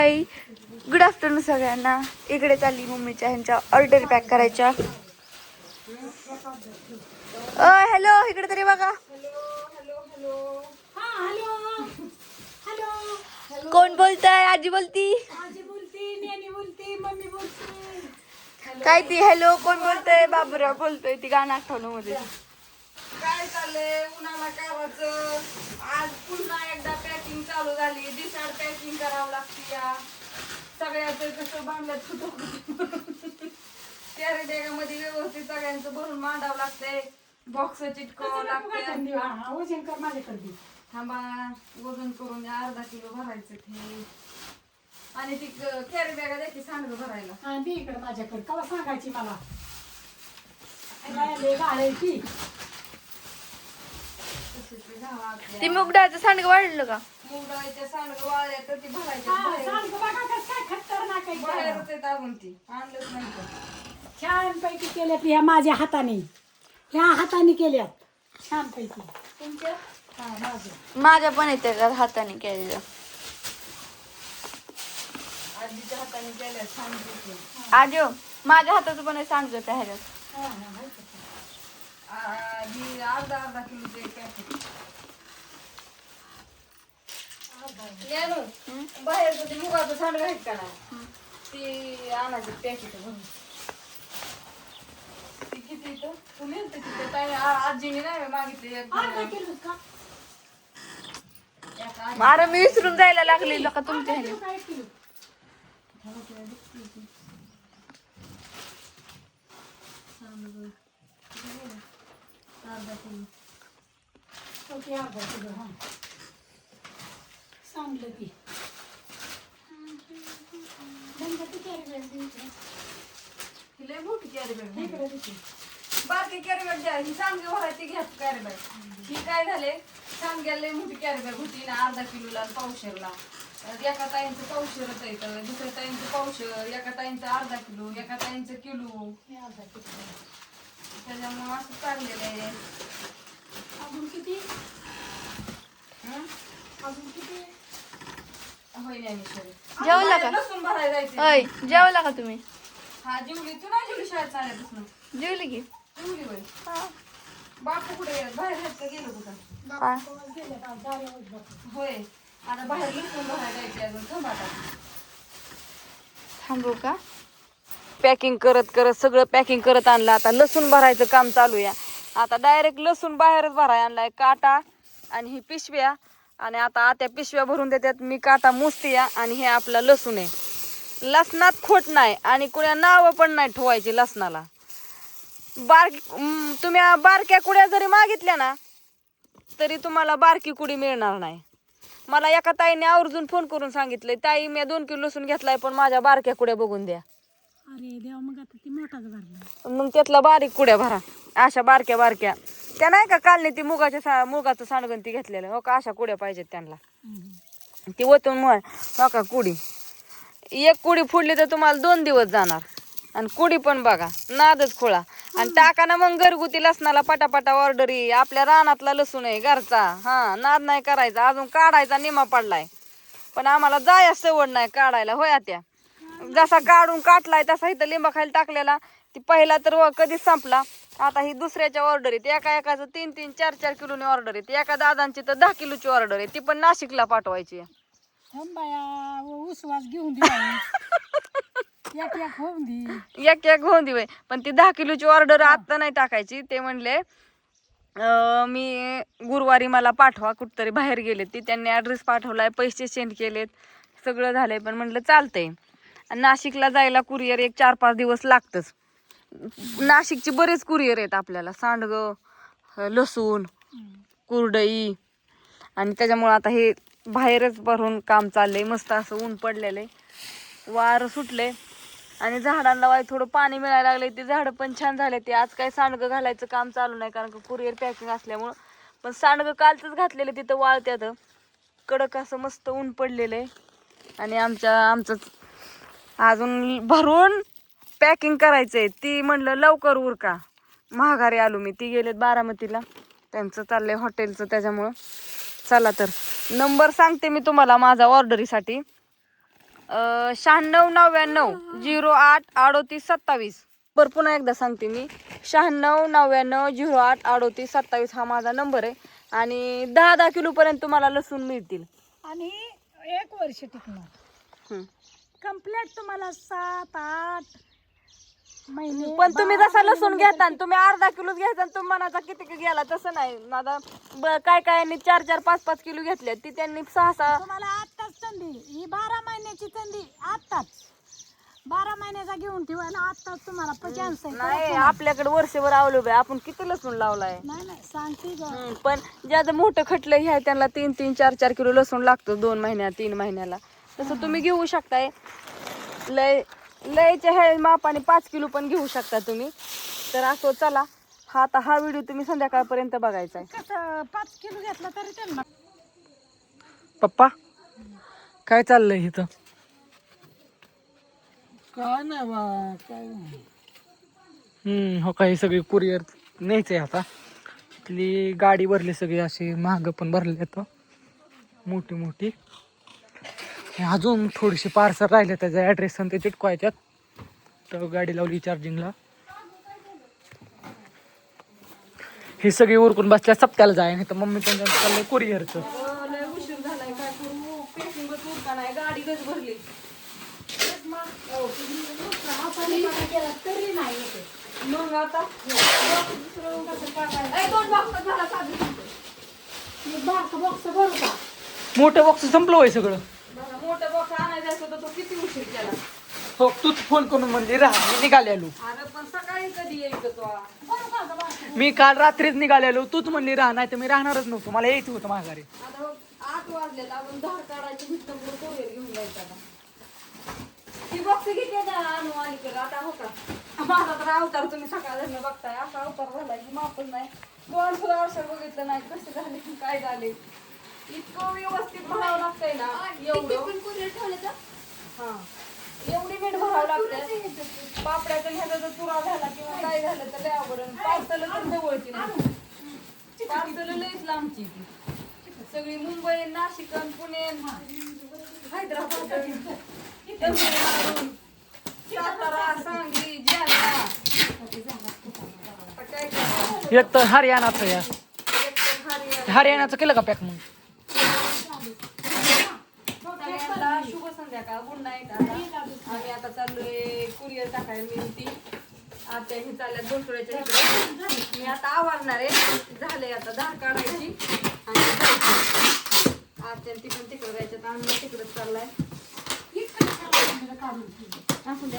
हाय, good afternoon सगळ्यांना. इकडे चालली मम्मीच्या ह्यांच्या ऑर्डर पॅक करायच्या. हॅलो, इकडे तरी बघा. कोण बोलताय? आजी बोलती. काय ती? हॅलो कोण बोलतय? बाबूराव बोलतोय. ती गाणं आठवलं मध्ये. काय चाललंय? उन्हाला करायचं. आज पुन्हा एकदा पॅकिंग चालू झाली. दिसाड पॅकिंग करावं लागते. या सगळ्याचं कसं बांधलं कॅरी बॅगामध्ये व्यवस्थित सगळ्यांचं भरून मांडावं लागतंय. बॉक्स चिटकावं लागते. वजन कर माझ्याकडे. थांबा, वजन करून अर्धा किलो भरायचं ते. आणि ती कॅरी बॅगा द्यायची सांडगं भरायला. हा दे इकडे माझ्याकडे. कवा सांगायची मला गाळायची. ती मूग डाळचं सांडगं वाढलं का? मूग डाळीच्या सांडगं वाळल्या तर ती भरायचं. बाहेरच येत अजून ती आणलंच नाही तर. छान पैकी केल्यात ह्या माझ्या हाताने. ह्या हाताने केल्यात छान पैकी. तुमच्या? हा माझ्या पण येते हाताने केलेलं. आजीच्या हाताने केल्या सांडगं. आजो माझ्या हाताचं पण सांडगं त्या ह्याच्यात. अर्धा अर्धा किलोचे पॅकेट. बाहेरचं ते मुगाचं सांडगं आहेत का ना, ती आणायचं पॅकेट भरून. ती किती इथं तुम्ही तिथे आजीने नाही मागितली. अरे मी विसरून जायला लागली का तुमच्या ह्याने. सांगलं की लय मोठी कॅरी बॅग. बाकी कॅरी बॅग द्या. ही सांडगे भरायची घ्या कॅरी बॅग. ही काय झाले, सांडग्याला लय मोठी कॅरी बॅग होती ना, अर्धा किलोला पावशेरला. एका ताईंचं पावशेरच येतं, दुसऱ्या ताईंचं पावशेर, एका ताईंचं अर्धा किलो, एका ताईंचं किलो. त्याच्यामुळे असं चाललेलं आहे. अजून किती अजून किती होय नाही जेवला का? लसूण भरायला जायचं. जेवला का तुम्ही? हा जेवली. तू नाही जेवली शाळेत चालल्यापासून? जेवली की. जेवली होय. बापू कुठे गेला? बाहेर आहेत का गेलो कुठं? होय. आता बाहेर लसूण भरायला जायचे अजून. थांबू का? पॅकिंग करत करत सगळं पॅकिंग करत आणलं. आता लसूण भरायचं काम चालू आहे. आता डायरेक्ट लसूण बाहेरच भरायला आणलाय. काटा आणि ही पिशव्या. आणि आता आत्या पिशव्या भरून देतात. मी काटा मुसते आणि हे आपला लसूण आहे. लसणात खोट नाही आणि कुण्या नावं पण नाही ठेवायची लसणाला. तुम्ही बारक्या कुड्या जरी मागितल्या ना तरी तुम्हाला बारकी कुडी मिळणार नाही. मला एका ताईने आवर्जून फोन करून सांगितलंय, ताई मी 2 किलो लसूण घेतलाय पण माझ्या बारक्या कुड्या बघून द्या. अरे देवा, मग आता ती मोठाच भरला. मग त्यातला बारीक कुड्या भरा. अशा बारक्या बारक्या त्या नाही का कालने ती मुगाचं सांडगण ती घेतलेलं हो का, अशा कुड्या पाहिजेत त्यांना. ती ओतून मग हो का कुडी. एक कुडी फुडली तर तुम्हाला 2 दिवस जाणार. आणि कुडी पण बघा नादच खोळा. आणि टाकाना मग घरगुती लसणाला पटापटा ऑर्डरी. आपल्या रानातला लसूण आहे घरचा. हा नाद नाही करायचा. अजून काढायचा निमा पडलाय पण आम्हाला जाया सवड नाही काढायला. होय त्या जसा काढून काटलाय तसा इथं लिंबाखाली टाकलेला. ती पहिला तर कधीच संपला. आता ही दुसऱ्याच्या ऑर्डर आहेत. एकाचं 3-3, 4-4 किलोनी ऑर्डर आहेत. एका दादांची तर 10 किलोची ऑर्डर आहे. ती पण नाशिकला पाठवायची. उसवास घेऊन दे. एक एक होऊन दे. पण ती 10 किलोची ऑर्डर आता नाही टाकायची. ते म्हणले मी गुरुवारी मला पाठवा. कुठतरी बाहेर गेले ती. त्यांनी ॲड्रेस पाठवलाय, पैसे सेंड केलेत, सगळं झालंय. पण म्हणलं चालतंय. नाशिकला जायला कुरिअर 1-4-5 दिवस लागतच. नाशिकची बरेच कुरिअर आहेत आपल्याला. सांडगं, लसूण, कुरडई. आणि त्याच्यामुळं आता हे बाहेरच भरून काम चाललंय. मस्त असं ऊन पडलेलं आहे, वारं सुटले आणि झाडांना वाय थोडं पाणी मिळायला लागले. ते झाडं पण छान झाले. ते आज काही सांडगं घालायचं काम चालू नाही कारण का कुरिअर पॅकिंग असल्यामुळं. पण सांडगं कालचंच घातलेलं तिथं वाळत्यात. कडक असं मस्त ऊन पडलेलं आहे. आणि आमचं अजून भरून पॅकिंग करायचंय. ती म्हणलं लवकर उरका. महागारी आलो मी. ती गेलेत बारामतीला, त्यांचं चाललंय हॉटेलचं. त्याच्यामुळं चला तर नंबर सांगते मी तुम्हाला माझा ऑर्डरीसाठी. 9699083827. बरं पुन्हा एकदा सांगते मी, 9699083827 हा माझा नंबर आहे. आणि 10 किलो पर्यंत तुम्हाला लसूण मिळतील. आणि 1 वर्ष टिकणार कम्प्लीट तुम्हाला 7-8 महिने. पण तुम्ही जसा लसूण घेता तुम्ही अर्धा किलो घ्यायचा तुम्ही मनाचा किती गेला तसं नाही. माझा काय काय 4-4-5-5 किलो घेतले ती त्यांनी 6-6. तुम्हाला आत्ताच संधी, ही 12 महिन्याची संधी आत्ताच. 12 महिन्याचा घेऊन ठेवायला आत्ताच तुम्हाला 50 नाही आपल्याकडे वर्षभर अवलंबून आहे. आपण किती लसूण लावलाय. नाही सांगते ग. पण ज्याचं मोठं खटलं हे त्यांना 3-3, 4-4 किलो लसूण लागतो 2 महिन्यात 3 महिन्याला. तसं तुम्ही घेऊ शकताय. लयच्या हे मापाने 5 किलो पण घेऊ शकता तुम्ही. तर असं चला, हा व्हिडिओ तुम्ही संध्याकाळपर्यंत बघायचा आहे. कसं 5 किलो घेतला तरी त्यांना. पप्पा काय चाललंय इथं? काय नाही बा, काय हो काही सगळी कुरिअर न्यायचंय आता. इथली गाडी भरली सगळी, अशी महाग पण भरली आता मोठी मोठी. अजून थोडीशी पार्सल राहिले, त्याचा ॲड्रेस आणि ते चिटकवायच्यात. तर गाडी लावली चार्जिंगला. हे सगळी उरकून बसल्या सप्त्याला जाय, नाही तर मम्मी त्यांच्या चाललंय कुरिअरचं. लय उशीर झालाय, काय करू, पेकिंगच उरका नाही, गाडी गच भरली. तरी नाही येते. मग आता दोन बॉक्स झाला साधी. बॉक्स भरू का? मोठं बॉक्स संपलं होय सगळं. मोठा बॉक्स आणायचा असतो तर तो किती उशीर केला. हो तूच फोन करून म्हणली राहा, मी निघालेलो. अरे पण सकाळी कधी यायचं तो. मी काल रात्रीच निघालेलो, तूच म्हणली राहा, नाही तर मी राहणारच नव्हतो, मला यायचं होतं माघारी. आता 8 वाजलेला, अजून धार काढायची नुसतं कोरिअर घेऊन जायचं आता. ती बॉक्स किती आणू अलीकडे आता हो का. माझा तर अवतार तुम्ही सकाळ बघताय, असा अवतार झाला की मापच नाही. 2 सुद्धा वर्ष बघितलं नाही कसे झाले काय झाले. इतकं व्यवस्थित भरावं लागतंय ना, एवढं हा एवढी मीठ भरावं लागतंय. पापड्याचं घ्यायचं तर चुरा झाला किंवा काय झालं तर लय अवघड. पार्सल तर जवळची नाही, पार्सल लयच लांबची ती. सगळी मुंबई, नाशिक, पुणे, हैदराबाद, तमिळनाडू, सातारा, सांगली, जालना. काय करायचं? एक तर हरियाणाचं या, एक तर हरियाणा. हरियाणाचं केलं का पॅक मग? सगळ्यांना शुभ संध्याकाळ, गुड नाईट. आम्ही आता चाललोय कुरिअर टाकायला. मी ती आत्या ही चालल्या दोनटोळ्याच्या इकडे. मी आता आवरणार आहे. झाले आता धार काढायची आणि जायची. आत्या ती पण तिकडे जायच्यात, आम्ही तिकडेच चाललाय. असू द्या.